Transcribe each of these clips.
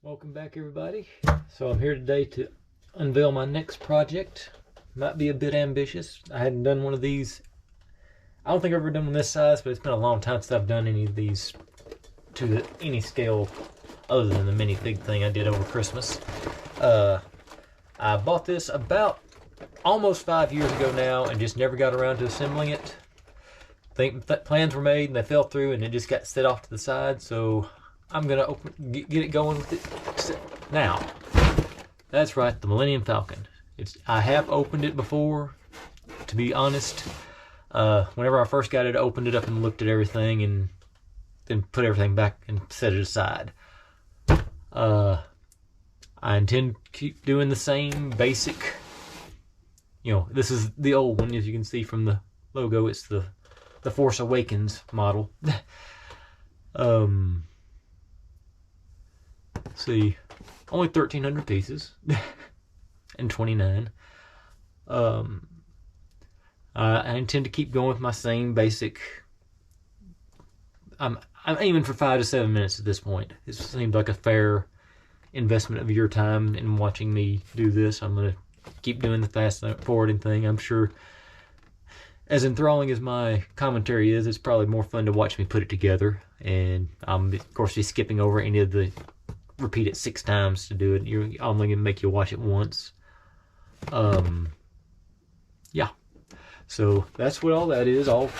Welcome back, everybody. So I'm here today to unveil my next project. Might be a bit ambitious. I hadn't done one of these. I don't think I've ever done one this size, but it's been a long time since I've done any of these to any scale other than the mini fig thing I did over Christmas. I bought this about almost 5 years ago now and just never got around to assembling it. I think plans were made and they fell through and it just got set off to the side, so I'm gonna get it going with it now. That's right, the Millennium Falcon. I have opened it before, to be honest. Whenever I first got it, I opened it up and looked at everything and then put everything back and set it aside. I intend to keep doing the same basic, this is the old one, as you can see from the logo. It's the Force Awakens model. See, only 1,300 pieces and 29. I intend to keep going with my same basic. I'm aiming for 5 to 7 minutes at this point. It seems like a fair investment of your time in watching me do this. I'm gonna keep doing the fast forwarding thing. I'm sure, as enthralling as my commentary is, it's probably more fun to watch me put it together. And I'm of course be skipping over any of the repeat it 6 times to do it. You're only gonna make you watch it once. Yeah. So that's what all that is. All the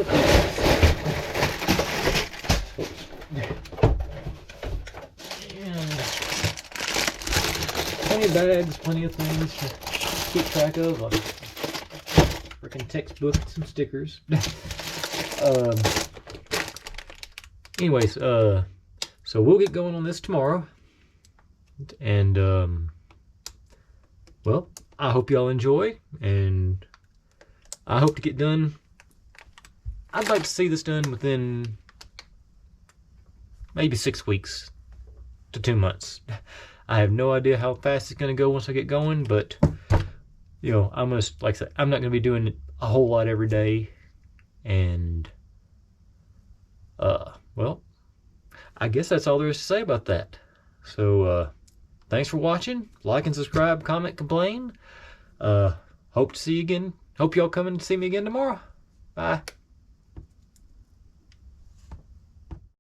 pieces. And plenty of bags, plenty of things to keep track of, like freaking textbook, some stickers. Anyways, so we'll get going on this tomorrow, and well, I hope y'all enjoy, and I hope to get done. I'd like to see this done within maybe 6 weeks to 2 months. I have no idea how fast it's going to go once I get going, but I'm gonna, like I said, I'm not going to be doing it a whole lot every day, and well, I guess that's all there is to say about that. So thanks for watching. Like and subscribe, comment, complain. Hope to see you again. Hope y'all come and see me again tomorrow. Bye.